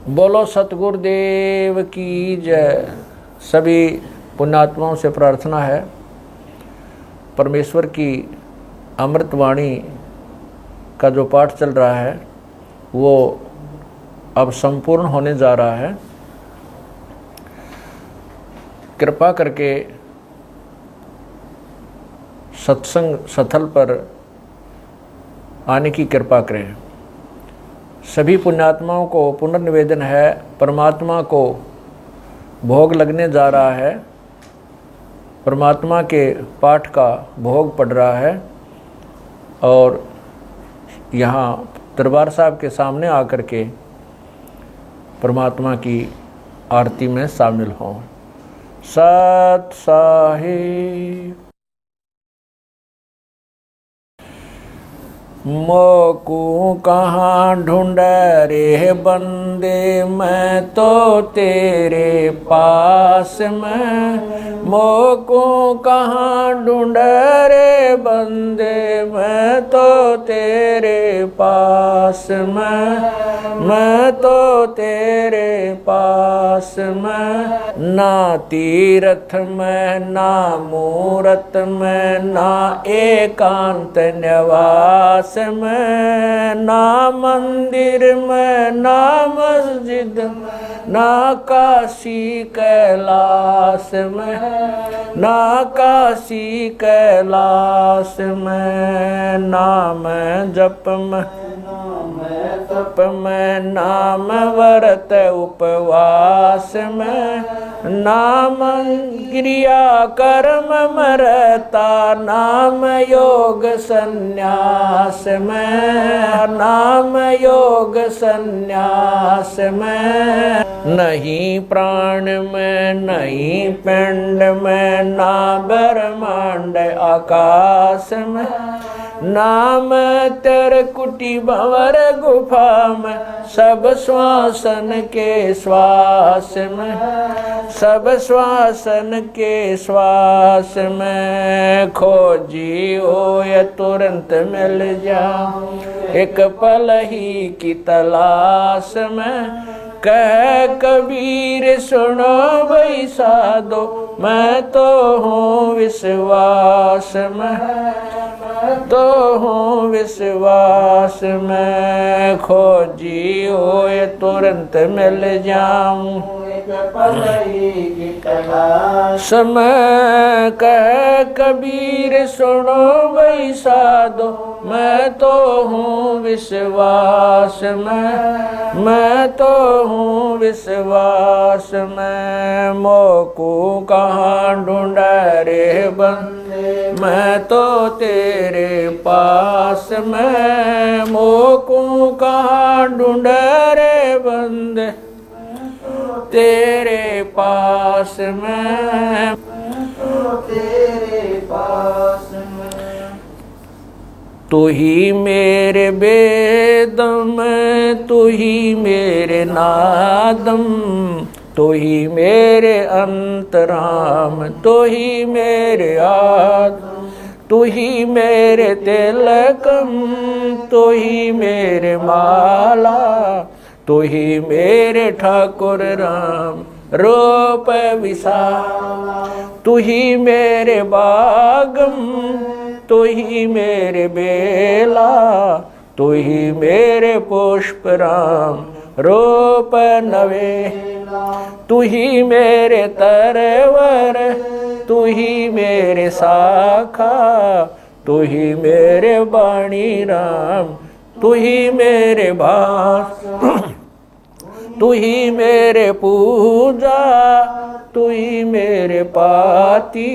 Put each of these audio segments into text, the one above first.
बोलो सतगुरुदेव की जय। सभी पुण्यात्माओं से प्रार्थना है, परमेश्वर की अमृतवाणी का जो पाठ चल रहा है वो अब संपूर्ण होने जा रहा है। कृपा करके सत्संग स्थल पर आने की कृपा करें। सभी पुण्यात्माओं को पुनर्निवेदन है, परमात्मा को भोग लगने जा रहा है, परमात्मा के पाठ का भोग पड़ रहा है और यहाँ दरबार साहब के सामने आकर के परमात्मा की आरती में शामिल हों। सत साहिब। मोकू कहाँ ढूंढ रे बंदे, मैं तो तेरे पास में। मोकू कहाँ ढूंढ रे बंदे, मैं तो तेरे पास में। मैं तो तेरे पास में। ना तीरथ में ना मूरत में, ना एकांत निवास में, ना मंदिर में ना मस्जिद में, ना काशी कैलाश में। ना काशी कैलाश में। नाम जप में तप में, नाम व्रत उपवास में, नाम क्रिया कर्म मरता, नाम योग संन्यास में। नाम योग संन्यास में। नहीं प्राण में नहीं पिंड में, ना ब्रह्मांड आकाश में। नाम तेरे कुटी भंवर गुफा में, सब श्वासन के श्वास में। सब श्वासन के श्वास में। खोजी हो या तुरंत मिल जा, एक पल ही की तलाश में। कह कबीर सुनो भाई साधो, मैं तो हूँ विश्वास में। तो हूँ विश्वास में। खोजी हो ये तुरंत मिल जाऊं, समय कह कबीर सुनो भाई साधो, मैं तो हूँ विश्वास में। मैं तो हूँ विश्वास में। मोकू कहाँ ढूंढ रे बंदे, मैं तो तेरे पास में। मोकू कहाँ ढूंढ रे बंदे, तेरे पास में। तेरे पास में। तू ही मेरे बेदम, तू ही मेरे नादम, तू ही मेरे अंतराम, तू ही मेरे आत्म, तू ही मेरे तिलकम, तू ही मेरे माला, तू ही मेरे ठाकुर राम रूप विशाला। तू ही मेरे बागम, तू ही मेरे बेला, तू ही मेरे पुष्प राम रूप नवेला। तू ही मेरे तरवर, तू ही मेरे शाखा, तू ही मेरे बाणी राम, तू ही मेरे भास। तू ही मेरे पूजा, तू ही मेरे पाती,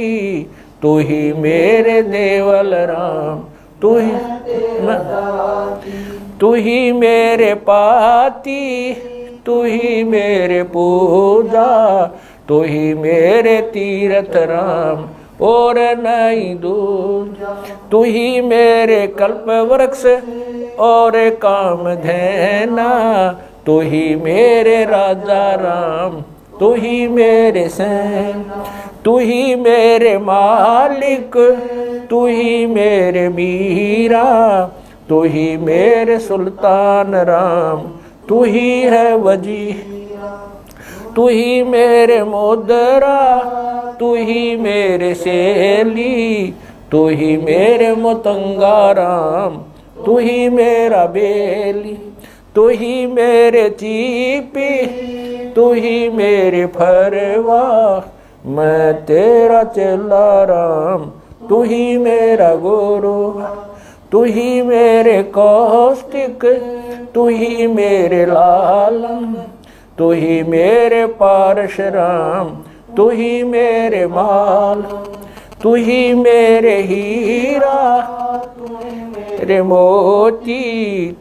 तू ही मेरे देवल राम, तू ही मेरे पाती, तू ही मेरे पूजा, तू ही मेरे तीर्थ राम और नहीं दूजा। तू ही मेरे कल्प वृक्ष और काम धैना, तू ही मेरे राजा राम, तू ही मेरे सैन, तू ही मेरे मालिक, तू ही मेरे मीरा, तू ही मेरे सुल्तान राम, तू ही है वजीर, तू ही मेरे मोदरा, तू ही मेरे सेली, तू ही मेरे मतंगाराम, तू ही मेरा बेली, तू ही मेरे चीपी, तू ही मेरे फरवा, मैं तेरा चेला राम, तू ही मेरा गुरु, तू ही मेरे कौष्टिक, तू ही मेरे लालम, तू ही मेरे पारशुराम, तू ही मेरे माल, तू ही मेरे हीरा, मेरे मोती,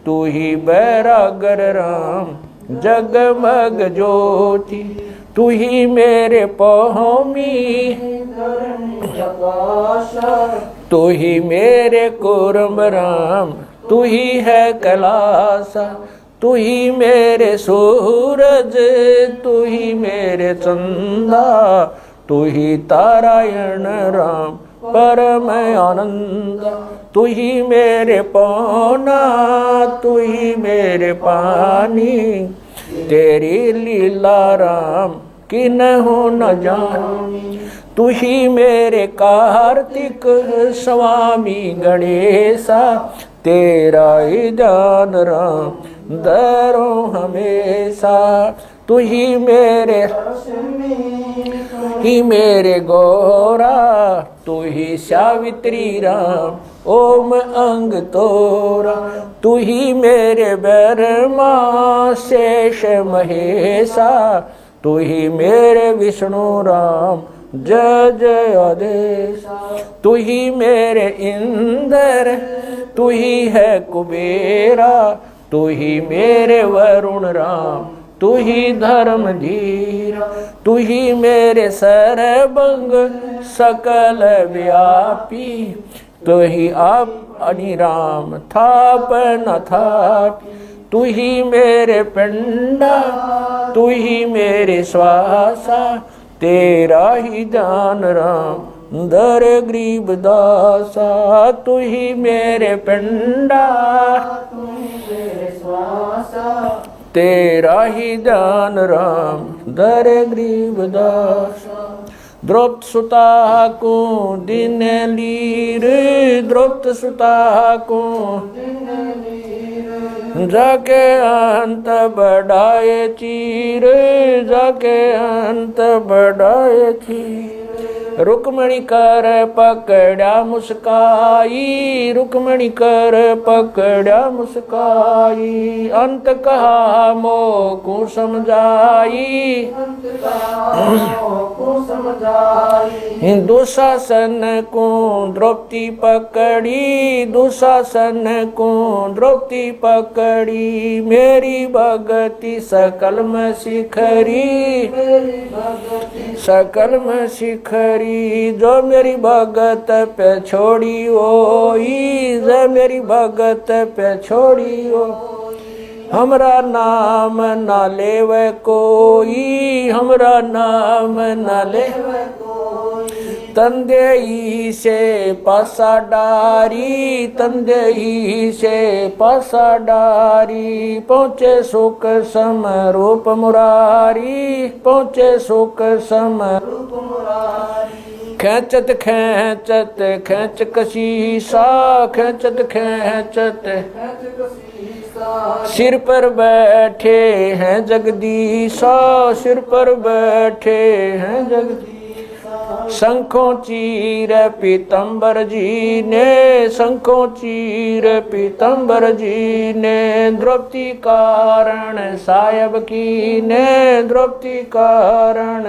तू ही बैरागर राम, जगमग ज्योति, तू ही मेरे पौमी, तू ही मेरे कुर्म राम, तू ही है कैलासा, तू ही मेरे सूरज, तू ही मेरे चंदा, तू ही तारायण राम परम आनंद, तू ही मेरे पौना, तू ही मेरे पानी, तेरी लीला राम किन्हु न जानी, तू ही मेरे कार्तिक स्वामी गणेशा, तेरा ही जान राम दरो हमेशा, तू ही मेरे गौरा, तू ही सावित्री राम ओम अंग तोरा, तू ही मेरे ब्रह्मा शेष महेशा, तू ही मेरे विष्णु राम जय जय आदेश, तू ही मेरे इंद्र, तू ही है कुबेरा, तू ही मेरे वरुण राम, तू ही धर्म धीरा, तू ही मेरे सर्वंग सकल व्यापी, तू ही आप अनिराम थाप न थापी, तू ही मेरे पिंडा, तू ही मेरे श्वासा, तेरा ही जान राम दर गरीब दासा, तू ही मेरे पिंडा, तू ही मेरे श्वासा, तेरा ही जान राम दर गरीब दासा, द्रौपद सुता को दिन लीर, द्रौपद सुता को जाके अंत बढ़ाए चीर, जाके अंत बढ़ाए चीर, रुक्मणी कर पकड़ा मुस्काई, रुक्मणी कर पकड़ा मुस्काई, अंत कहा मोको समझाई, दुशासन को द्रौपदी पकड़ी, दुशासन को द्रौपदी पकड़ी, मेरी भगति सकल में शिखरी, सकल में शिखरी, जो मेरी भगत पे छोड़ी ओई, जो मेरी भगत पे छोड़ी ओ, हमरा नाम ना लेवे कोई, हमरा नाम ना लेवे कोई, तंदेई से पासा डारी, तंदेई से पासा डारी, पहुँचे सुख समरूप मुरारी, पहुँचे सुख समरूप मुरारी, खेचत खेचत खेच कशीसा, खेचत खेचत सिर पर बैठे हैं जगदीशा, सिर पर बैठे हैं जगदीशा, शंखों चीर पीतम्बर जी ने, शंखों चीर पीतम्बर जी ने, द्रौपदी कारण सायब की ने, द्रौपदी कारण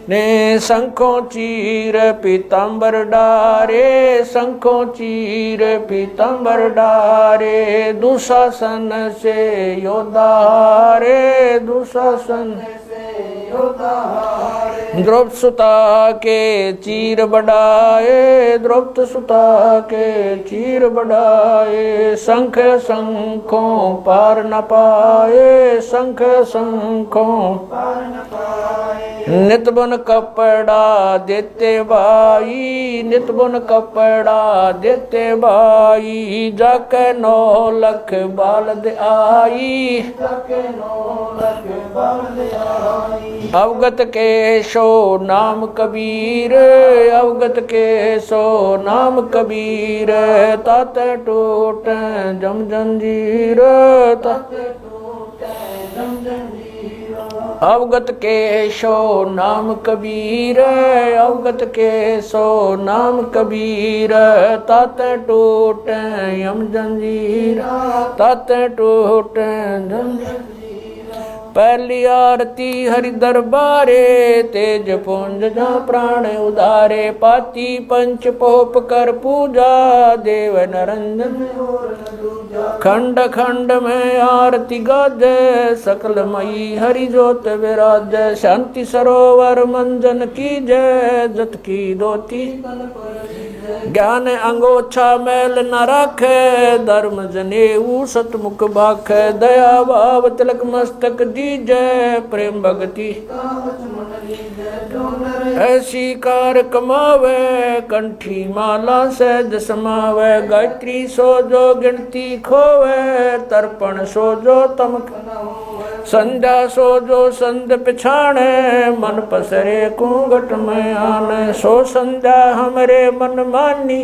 ने, शंखों चीर पीतम्बर डारे, शंखों चीर पीतम्बर डारे, दुशासन से योद्धा हारे, दुशासन से योद्धा हारे, द्रौपद सुता के चीर बढ़ाए, द्रौपद सुता के चीर बढ़ाए। शंख शंखों पार न पाए, शंख शंखों पार न पाए। नित बुन कपड़ा देते भाई, नित बुन कपड़ा देते भाई। जाके 9 लख बालद आई, जाके 9 लख बालद आई। अवगत के सो नाम कबीर, अवगत के सो नाम कबीर। ताते टूट जम जंजीर, ताते टूट जम जंजीर। अवगत के सो नाम कबीर, अवगत के सो नाम कबीर। ताते टूट यम जंजीर, ताते टूट जम जंजीर। पहली आरती हरि दरबारे, तेज पुंज जा प्राण उदारे। पाती पंच पोप कर पूजा, देव नरंजन खंड खंड में आरती गाजे। सकल मई हरि जोत विराज, शांति सरोवर मंजन की जय। जत की दोती ज्ञान अंगोछा मैल न राखे, धर्म जनेऊ सतमुख भाखे। दया भाव तिलक मस्तक दीजै, प्रेम भगति ऐसी कार कमावे। कंठी माला सहज समावे, गायत्री सो जो गिनती खोवे। तर्पण सो जो तमक संध्या सो जो संध पिछाणे। मन पसरे कुंगट में आने, सो संध्या हमरे मन मानी।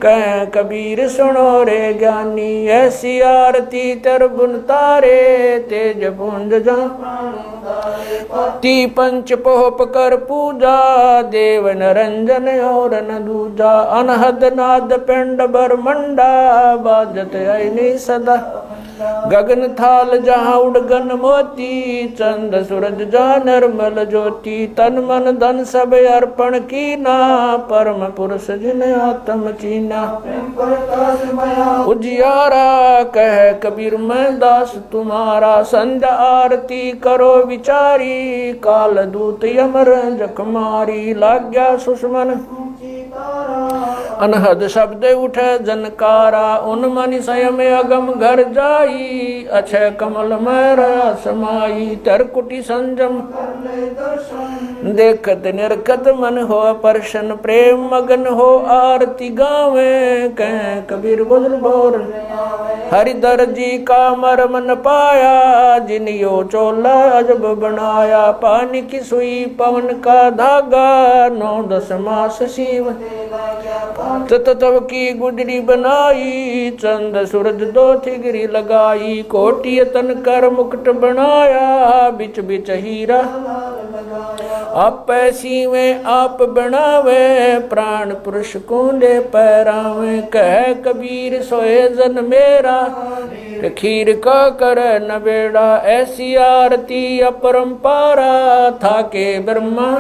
कह कबीर सुनो रे ज्ञानी, ऐसी आरती तर बुन तारे। तेज पुंज जा ती पंच पोप कर पूजा, देव नरंजन और न दूजा। अनहद नाद पिंड बरमंडा, बाजत ऐनी सदा। गगन थाल जहाँ उड़गन मोती, चंद सूरज जा निर्मल ज्योति। तन मन धन सब अर्पण कीना, परम पुरुष जिन आत्म चीना। उजियारा कह कबीर मैं दास तुम्हारा। संध्या आरती करो विचारी, काल दूत यमर जख मारी। लाग्या सुषमन अनहद शब्द उठे जनकारा। उन मनि स्वयं अगम घर जाई, अक्षय कमल में समाई। तरकुटी संजम देखत निरखत मन हो प्रसन्न। प्रेम मगन हो आरती गावे, कह कबीर बुझल बोर। हरिधर जी का मरम न पाया, जिनियो चोला अजब बनाया। पानी की सुई पवन का धागा, 9-10 मास शिव तब की गुजरी बनाई। चंद सूरज दो थिगरी लगाई, कोटि तन कर मुकुट बनाया। बिच बिच हीरा आप सीवे आप बनावे, प्राण पुरुष कूंडे पैरावे। कह कबीर सोए जन मेरा, खीर का कर न बेड़ा। ऐसी आरती अपरंपारा, था के ब्रह्मा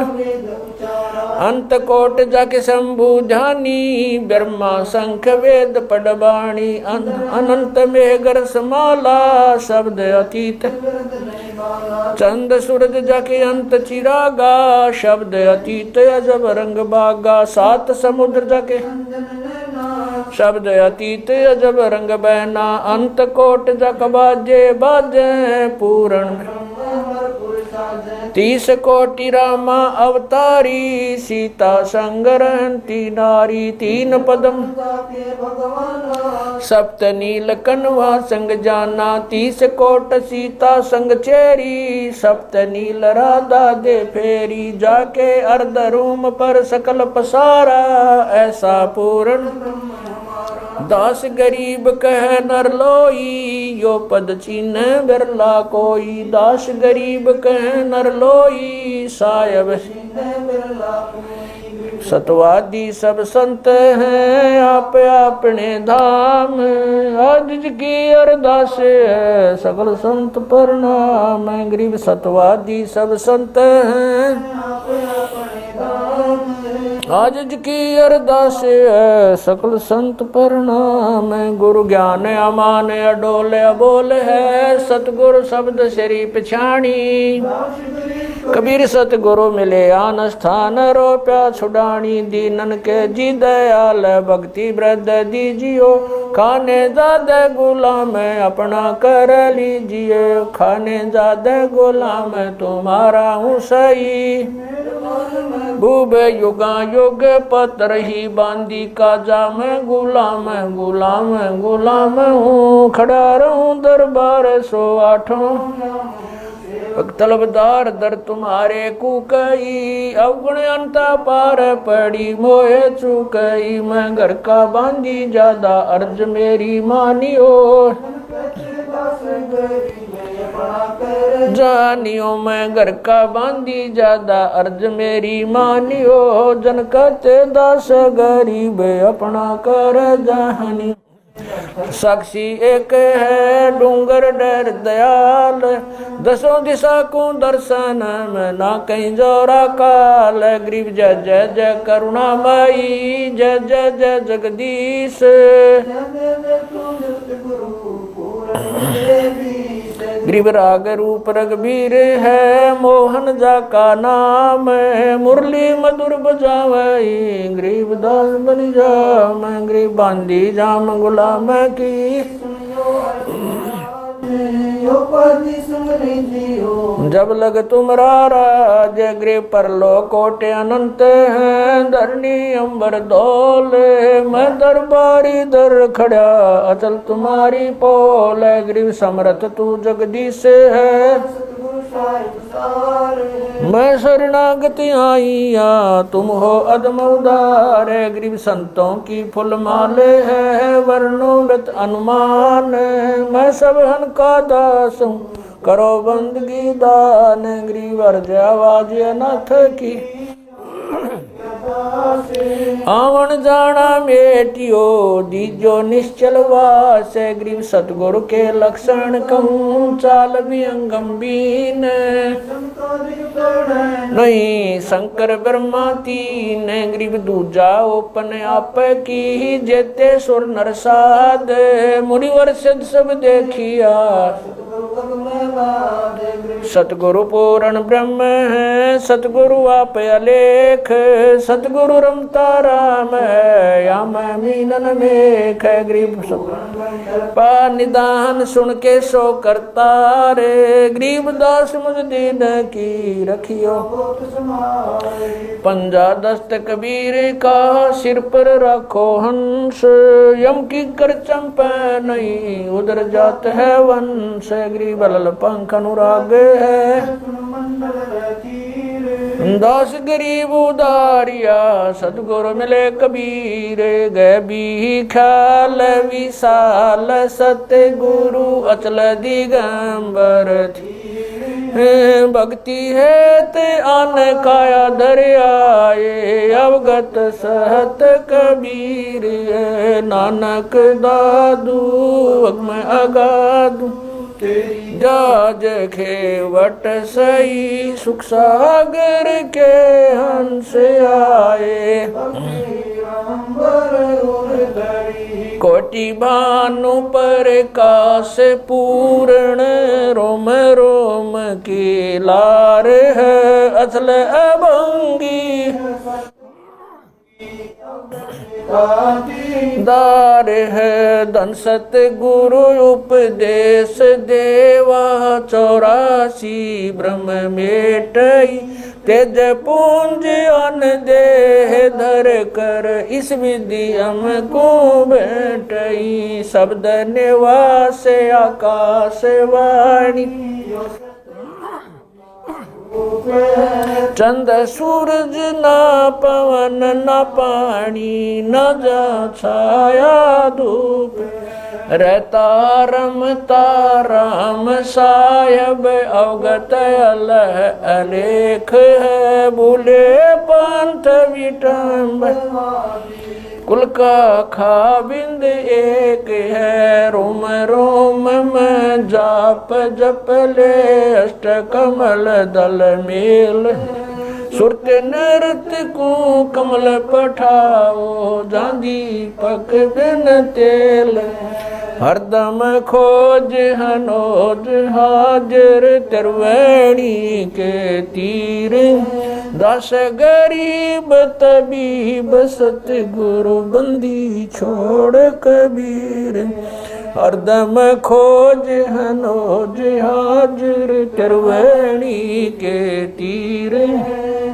अंत कोट जाके शंभु ध्यानी। ब्रह्मा शंख वेद पडबाणी, अनंत मेघर समाला। शब्द अतीत चंद सूरज जाके अंत चिरागा। शब्द अतीत अजब रंग बागा। 7 समुद्र जाके शब्द अतीत अजब रंग बहना। अंत कोट जक बाजे बाजे, पूर्ण 30 कोटि रामा अवतारी। सीता संग रहती नारी, 3 पदम सप्त नील कनवा संग जाना। 30 कोट सीता संग चेरी, सप्त नील राधा दे फेरी। जाके अर्ध रूम पर सकल पसारा, ऐसा पूर्ण 10 गरीब कह नर लोई। यो पद चीन बिरला कोई, 10 गरीब कह नर लोई। सायब सतवादी सब संत हैं, आप अपने धाम। आज की अरदास है सकल संत प्रणाम। गरीब सतवादी सब संत हैं, आज की अरदास है सकल संत प्रणाम। गुरु ज्ञान अमान अडोल अबोल है, सतगुरु शब्द श्री पछाणी। कबीर सतगुरु मिले आन स्थान रोप्या छुड़ानी दीनन के जी दयाल भक्ति वृद्ध दीजियो खाने ज्यादा गुलाम अपना कर लीजिए खाने ज्यादा गुलाम तुम्हारा हूँ सही भूब युगा युग पत्र ही बांदी का जाम गुलाम गुलाम गुलाम हूँ खड़ा रहूं दरबार 108 तलबदार दर तुम्हारे कुकई अवगुण अंता पार पड़ी मोहे चुकई मैं घर का बांधी ज्यादा अर्ज मेरी मानियो जानियो मैं घर का बांधी ज्यादा अर्ज मेरी मानियो जन कहते दास गरीब अपना कर जहानी साक्षी एक है डूंगर डर दयाल दसों दिशा को दर्शन में ना कहीं जोरा काल गरीब जय जय जय करुणामयी जय जय जय जगदीश गरीब राग रूप रघुबीर है मोहन जा का नाम मुरली मधुर बजावई गरीब दास बन जाम गरीब बांधी जाम गुलाम की जब लग तुम्हारा जय गृह पर लो कोटे अनंत हैं धरनी अंबर दौल मैं दरबारी दर खड़ा अचल तुम्हारी पोल गरीब समर्थ तू जगदीश है मैं शरणागति आईया तुम हो अदम उदार गरीब संतों की फुल माले है वर्णोगत अनुमान मैं सब हन का दास हूँ करो बंदगी दान गरीब अर्ज आवाज अनाथ की आवन जाना मेटियो दीजो निश्चल वास गरीब सतगुरु के लक्षण कहूँ चाल भी गंभीर नहीं शंकर ब्रह्मा तीन गरीब दूजा ओपन आप की जेते सुर नरसाद मुनिवर सिद्ध सब देखिया सतगुरु पूर्ण ब्रह्म है सतगुरु आप अलेख सतगुरु रमता राम है या मैं मीनन में गरीब पा निदान सुन के सो करता रे गरीब दास मुझ दीन की रखियो पंजा दस्त कबीर का सिर पर रखो हंस यम की कर चंपा नहीं उधर जात है वंश गरीब लल पंख अनुराग है दास गरीब उदारिया सतगुरु मिले कबीर गए भी ख्याल विशाल सत्य गुरु अचल दिगंबर थी भक्ति है ते आन काया दरियाए अवगत सहत कबीर नानक दादू मैं अगादू जाज खेवट सही सुख सागर के हंस आए कोटि भानु पर काश पूर्ण रोम रोम की लार है असल अभंगी दार है धन सत गुरु उपदेश देवा 84 ब्रह्म मेटई तेज पूंज अन देह धर कर इस विधि हमको बैठई शब्द निवास आकाश वाणी चंद सूरज ना पवन न पानी न जा छाया धूप रहता रमता राम साहब अवगत अलह अलेख है भूले पंथ विटम्ब कुल का खाबिंद एक है रोम रोम में जाप जप ले अष्ट कमल दल मेल सुरत नृत्य को कमल पठाओ जांदी पक बिन तेल हरदम खोज हनोज हाजिर त्रिवेणी के तीर दस गरीब तबीब सतगुरु बंदी छोड़ कबीर हरदम खोज हनोज हाजिर त्रिवेणी के तीर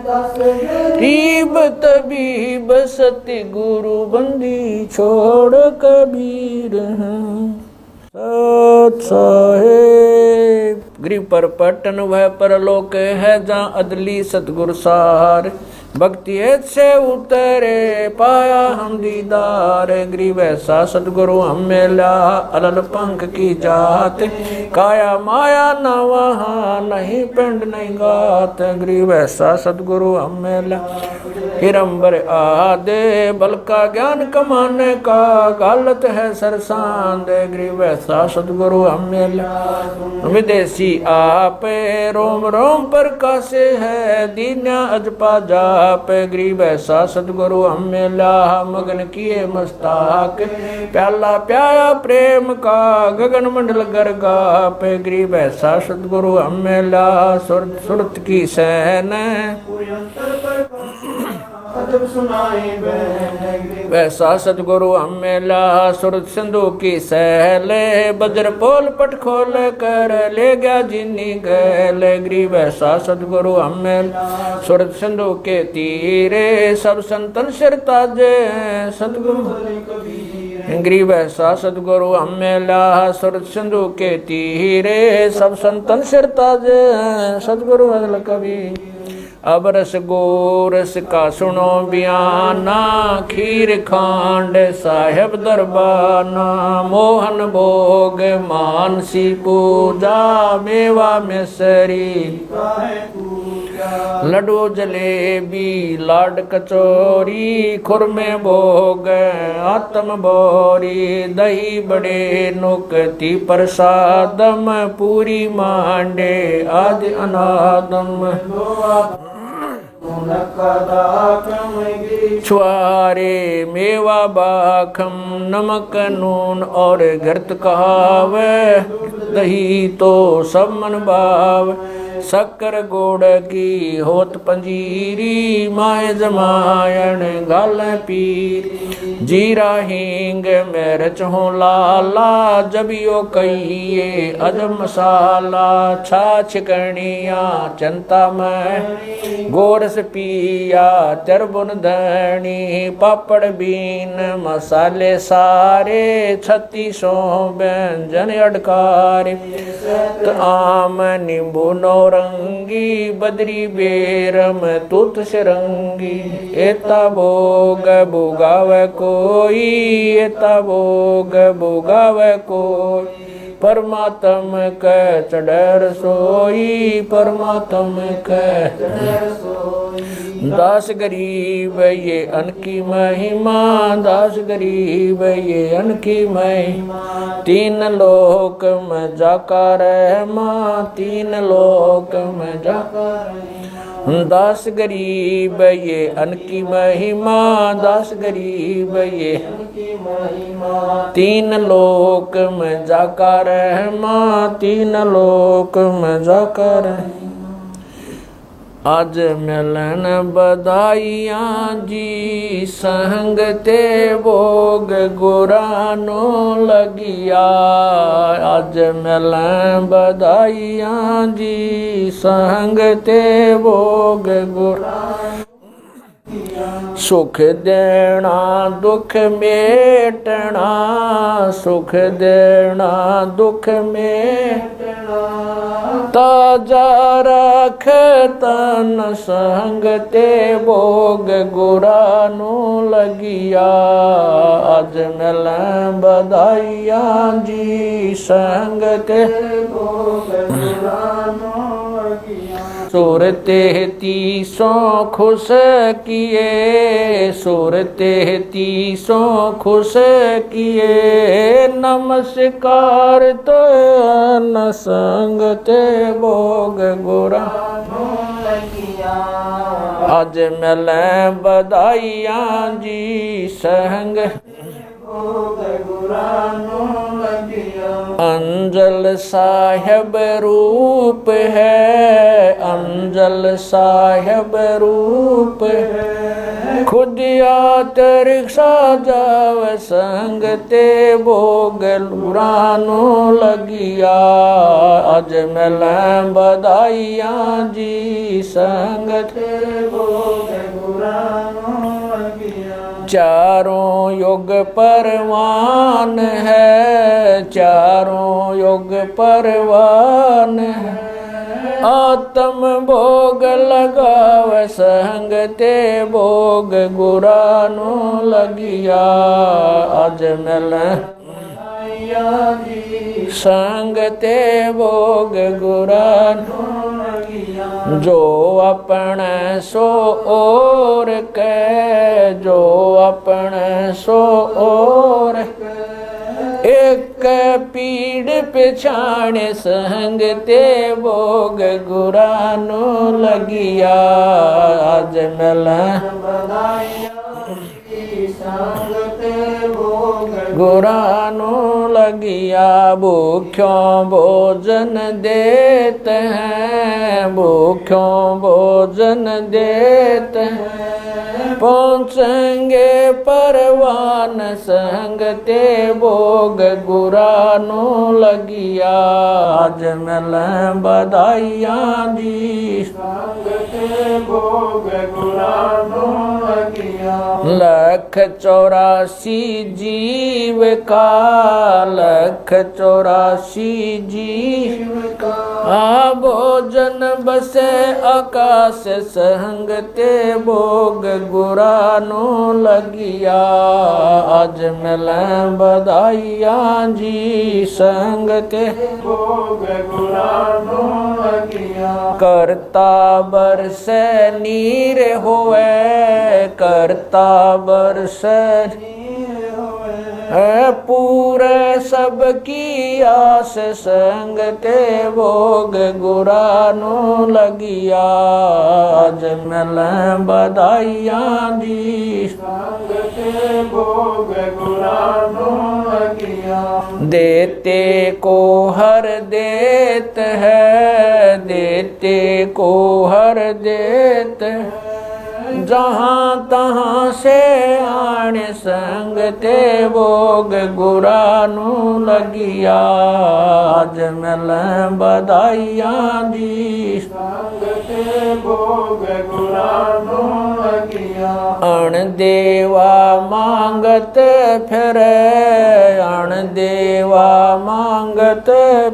गरीब तबीब सतगुरु बंदी छोड़ कबीर सत साहेब गरीब पर पटन वह परलोक है जहाँ अदली सतगुर सार भक्ति से उतरे पाया हम दीदार गरीब ऐसा सतगुरु हम मिला अलल पंख की जात काया माया न वहाँ नहीं पिंड नहीं गात गरीब ऐसा सतगुरु हम मिला हिरंबर आदे बल का ज्ञान कमाने का गालत है सरसांद गरीब ऐसा सतगुरु हम मिला विदेशी आपे रोम रोम पर कासे है दीन्या अजपा जाप गरीब ऐसा सतगुरु हम मिला मगन किए मस्ताक प्याला प्याया प्रेम का गगन मंडल गरगाप गरीब ऐसा सतगुरु हम मिला सुरत की सहन वैसा सतगुरु हम मिला सुरत सिंधु की सहले बज्र पोल पट खोल कर ले गया जिन्नी गैल गरीब ऐसा सतगुरु हम मिला सुरत सिंधु के तीरे सब संतन सिर ताजे सतगुरु गरीब ऐसा सतगुरु हम मिला सुरत सिंधु के तीरे सब संतन सिर ताजे सतगुरु अगल कवि अब रस गोरस का सुनो बयाना खीर खांड साहेब दरबाना मोहन भोग मानसी पूजा मेवा मिसरी लड्डू जलेबी लाड कचौरी खुरमे भोग आत्म बोरी दही बड़े नुकती प्रसादम पूरी मांडे आदि अनादम छुआरे मेवा बाखम नमक नून और घृत कहाव दही तो सब मन भाव शक्कर गोड़ की होत पंजीरी माए जमायण गाल पीर जीरा हींग मिर्च हो लाला जबियो कहिए अजब मसाला छाछ कणिया चंता में गोरस पिया चरबुन धनी पापड़ बीन मसाले सारे 3600 व्यंजन अडकारे आम नींबू नौरंगी बदरी बेरम तुत सिरंगी एता भोग भोगाव कोई एता भोग भोगाव कोई परमात्म कै चढ़र सोई परमात्म कै दास गरीब ये अनकी महिमा दास गरीब ये अनकी महिमा तीन लोक में जाका रहमा तीन लोक में जाका दास गरीब ये अनकी महिमा दास गरीब ये तीन लोक में जाका रहमा तीन लोक में जाका रहमा आज मिलन बधाइयाँ जी संग ते भोग गुरानो लगिया आज मिलन बधाइयाँ जी संग ते भोग गुरानो सुख देना दुख मेटना सुख देना दुख मेटना ताजा रख तन संग ते भोग गुरानो लगिया आज मिलन बधाइयाँ जी संग ते भोग गुरानो लगिया सुरते तीसों खुश किए सुरते तीसों खुश किए नमस्कार तो न संग ते भोग गुरा आज मिले बधाइयाँ जी संग भोग गुरानो अंजल साहिब रूप है, अंजल साहिब रूप है। खुद आतर साजाव संग ते भोग गुरानो लगिया। अज मिल बधाइया जी संग ते भोग गुरानो लगिया। चारों युग परवान है, चारों युग परवान है। आत्म भोग लगाव संग ते भोग गुरानो लगिया। अज मिल संग ते भोग गुरानो लगिया। जो अपने सो और कै, जो अपने सो और एक पीड़ पिछाण संग ते भोग गुरानो लगिया। आज मिल संग ते भोग गुरानो लगिया। भूख्यों भोजन देत हैं, भूख्यों भोजन देत हैं। पहुँचेंगे परवान संग ते भोग गुरानो लगिया। आज मिल बधाइया जी संग ते भोग गुरानो लगिया। 184 जीव का, 184 जीव का। भोजन बसे आकाश संग ते भोग गुरानो लगिया। आज मिल बधाइया जी संग ते भोग गुरानो लगिया। करता बरसे नीर होवे, करता बरसे है पूरे सबकी आस संग ते भोग गुरानो लगिया। आज मिल बधाइया जी संग ते भोग गुरानो लगिया। देते को हर देत है, देते को हर देत है। जहाँ तहाँ से आण संग ते भोग गुरानो लगिया। आज मिल बधाइया जी संग ते भोग गुरानो लगिया। अण देवा मांगत फिरे, अण देवा मांगत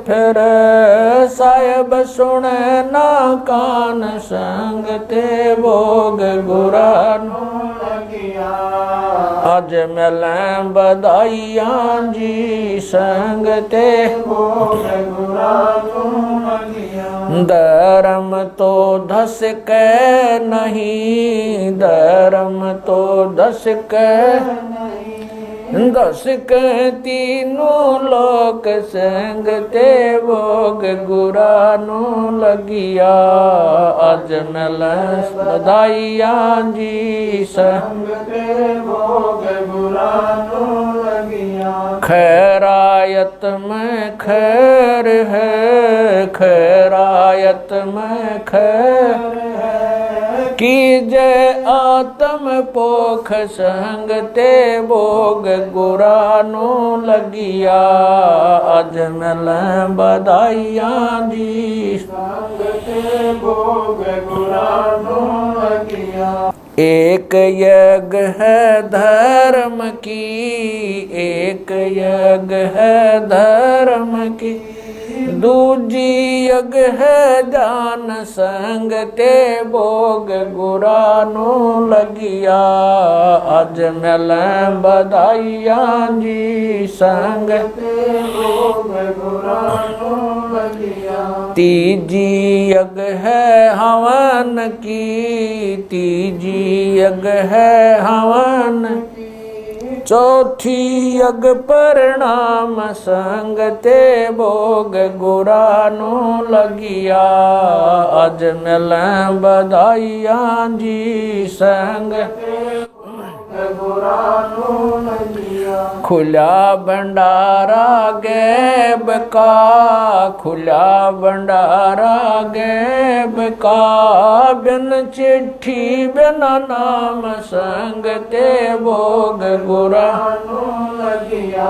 फिरे। साहिब सुने ना कान संग ते भोग गुरानो लगिया। आज मिल बधाइया जी संग ते भोग गुरानो लगिया। धर्म तो धस के नहीं, धर्म तो धस के नहीं। दस के तीनों लोक संग ते भोग गुरानो लगिया। आज मिल बधाइया जी संग ते भोग गुरानो लगिया। खैरायत में खैर है, खैरायत में खैर है। कीजय आत्म पोख संग ते भोग गुरानो लगिया। आज मिल बधाइया जी संग ते भोग गुरानो लगिया। एक यज्ञ है धर्म की, एक यज्ञ है धर्म की। दूजी यज्ञ है जान संग ते भोग गुरानो लगिया। आज मिल बधाइया जी संग ते भोग गुरानो लगिया। तीजी यज्ञ है हवन की, तीजी यज्ञ है हवन की। चौथी यज्ञ परिणाम संग ते भोग गुरानो लगिया। आज मिल बधाइया जी संग ते भोग गुरानो लगिया। खुला भंडारा गैब का, खुला भंडारा गैब का, बिन चिट्ठी बिना नाम संगते भोग गुरा लगिया।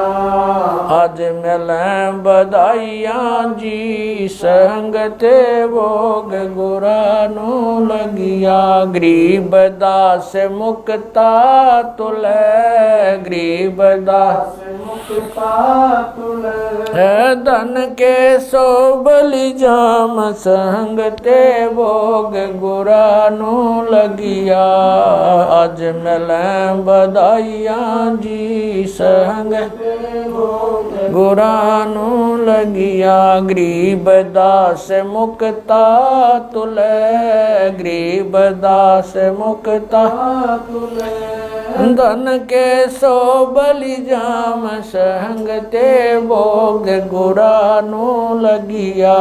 आज मिलें बधाइयाँ जी संगते भोग गुरा नो लगिया। गरीब दास मुक्ता तुले, गरीब दास मुक्ता तुले, धन के सो बलि जाम संगते भोग गुरा नो लगिया। आज मिलें बधाइयाँ जी संगते भोग गुरा नो लगिया। गरीब दास मुक्ता तुले, गरीब दास मुक्ता तुले, धन के सो बलि जाम संगते भोग गुरा नो लगिया।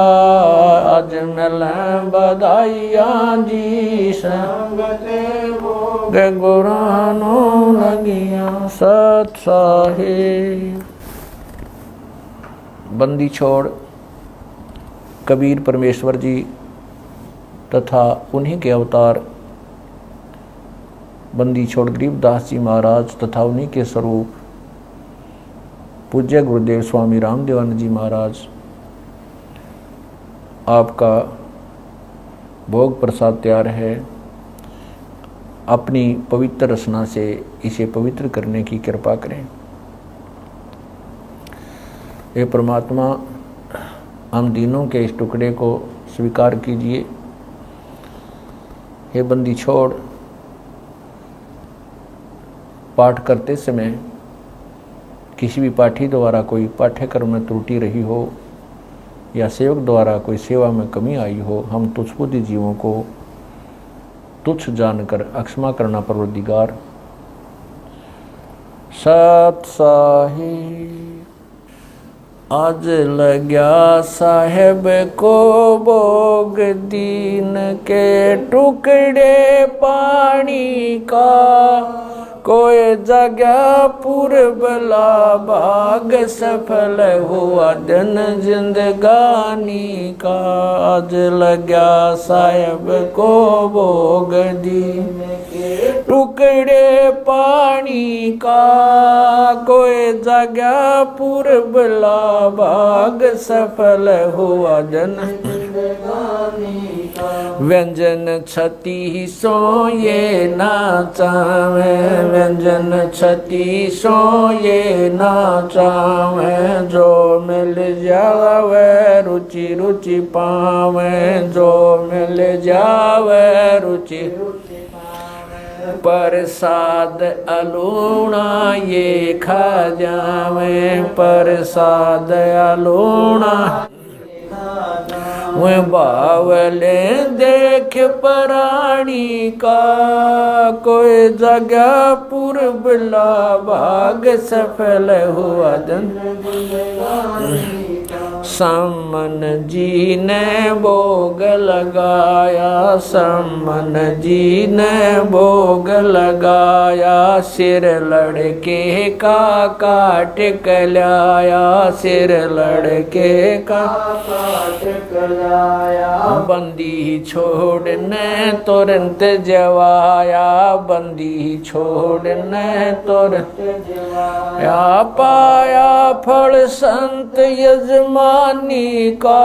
आज मिलें बधाइयाँ जी संगते भोग गुरा नो लगिया। सत साहिब। बंदी छोड़ कबीर परमेश्वर जी तथा उन्हीं के अवतार बंदी छोड़ गरीबदास जी महाराज तथा उन्हीं के स्वरूप पूज्य गुरुदेव स्वामी रामदेवानंद जी महाराज, आपका भोग प्रसाद तैयार है। अपनी पवित्र रचना से इसे पवित्र करने की कृपा करें। हे परमात्मा, हम दीनों के इस टुकड़े को स्वीकार कीजिए। हे बंदी छोड़ पाठ करते समय किसी भी पाठी द्वारा कोई पाठ्यक्रम में त्रुटि रही हो या सेवक द्वारा कोई सेवा में कमी आई हो, हम तुच्छबुद्धि जीवों को तुच्छ जानकर अक्षमा करना परवरदिगार। सत साहिब। आज लग्या साहेब को भोग दीन के टुकड़े पानी का, कोई जगह पूर्वला भाग सफल हुआ दिन जिंदगानी का। आज लग्या साहेब को भोग दीन के टुकड़े पानी का, कोई जगह पूर्वला भाग सफल हुआ दिन जिंदगानी का। व्यंजन छती सो ये नाचावे, व्यंजन छती सो ये नाचावे, जो मिल जावे रुचि रुचि पावे, जो मिल जावे रुचि रुचि पावे। प्रसाद अलूणा ये खा जावे, प्रसाद अलूणा वे बावले देख प्राणी का, कोई जगह पूर्वला भाग सफल हुआ दिन। सम्मन जी ने भोग लगाया, सम्मन जी ने भोग लगाया, सिर लड़के का काट कलाया, सिर लड़के का काट कलाया। बंदी छोड़ने तुरंत जवाया, बंदी छोड़ने तुरंत जवाया। पाया फल संत यजमानी का,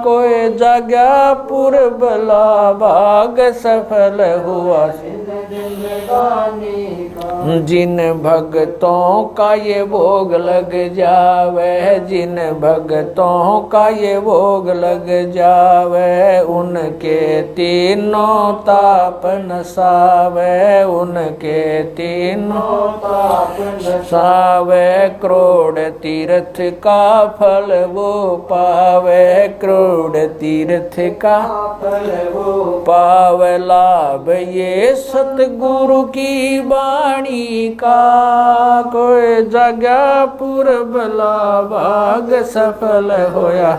कोई जगह पूर्वला भाग सफल हुआ जिंदगानी का। जिन भक्तों का ये भोग लग जावे, जिन भक्तों का ये भोग लग जावे, उनके तीनों ताप नसावे, उनके तीनों ताप नसावे। करोड़ तीर्थ का फल वो पावे, करोड़ तीर्थ का फल वो पावे। लाभ ये सतगुरु की वाणी का, कोई जगह पूर्वला भाग सफल होया।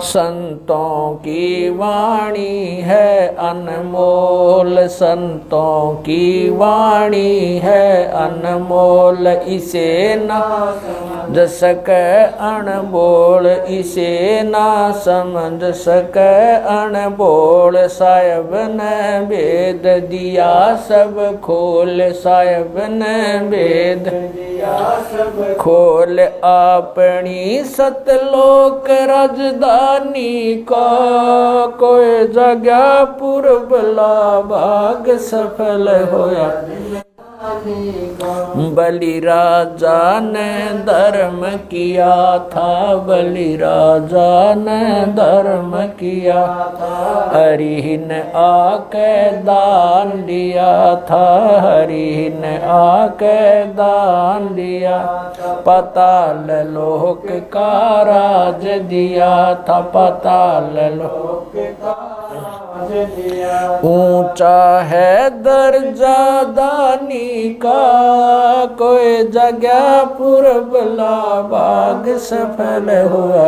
संतों की वाणी है अनमोल, संतों की वाणी है अनमोल, इसे ना समझ सके अनबोल, इसे ना समझ सके अनबोल। साहिब ने भेद दिया सब खोल, साहिब ने भेद दिया सब खोल, अपनी सतलोक राजधानी का कोई जगह पूर्वला भाग सफल होया। बलि राजा ने धर्म किया था, बलि राजा ने धर्म किया था, हरि ने आके दान दिया था, हरि ने आके दान दिया। पाताल लोक का राज दिया था, पाताल लोक का राज दिया। ऊंचा है दर्जा दानी का कोई जगह पूर्वला भाग सफल हुआ।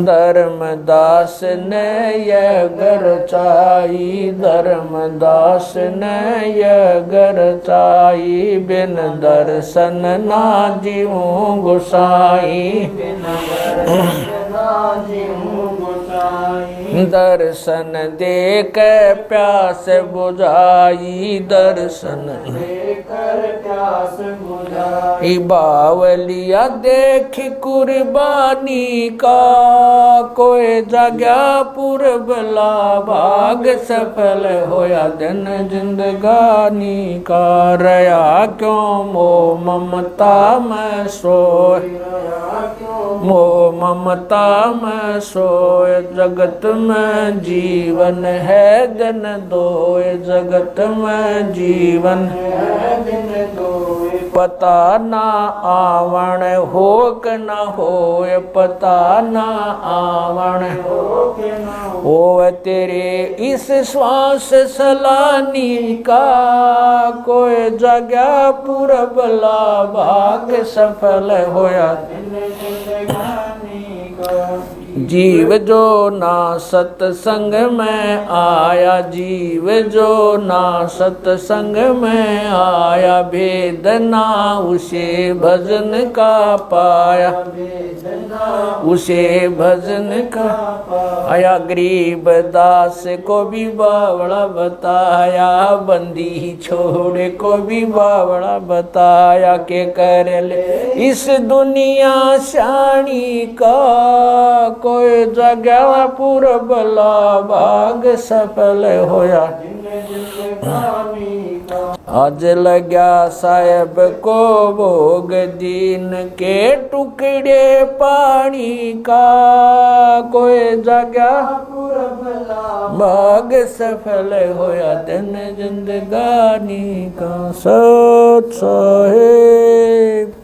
धर्मदास ने यह गरचाई, धर्मदास ने यह गरचाई, बिन दर्शन ना जीऊं गोसाई, दर्शन देख प्यास बुझाई, दर्शन देकर प्यास बुझाई। बावलिया देख कुर्बानी का कोई जगह पूर्वला भाग सफल होया। दिन जिंदगानी का रया क्यों मोह ममता में सोए, मोह ममता में सोए। जगत में जीवन है दिन दोए, जगत में जीवन है दिन दोए। पता ना आवण हो के न होए, पता ना आवण हो के न होए। तेरे इस श्वास सलानी का कोई जगह पूर्वला भाग सफल होया। जीव जो ना सत्संग में आया, जीव जो ना सत्संग में आया, भेद ना उसे भजन का पाया, उसे भजन का पाया। गरीब दास को भी बावड़ा बताया, बंदी छोड़े को भी बावड़ा बताया। के कर ले इस दुनिया शानी का कोई जगह पूर्वला भाग सफल होया। आज लग्या साहेब को भोग दीन के टुकड़े पानी का कोई जगह पूर्वला भाग सफल होया। दिन जिंदगानी का सत साहेब।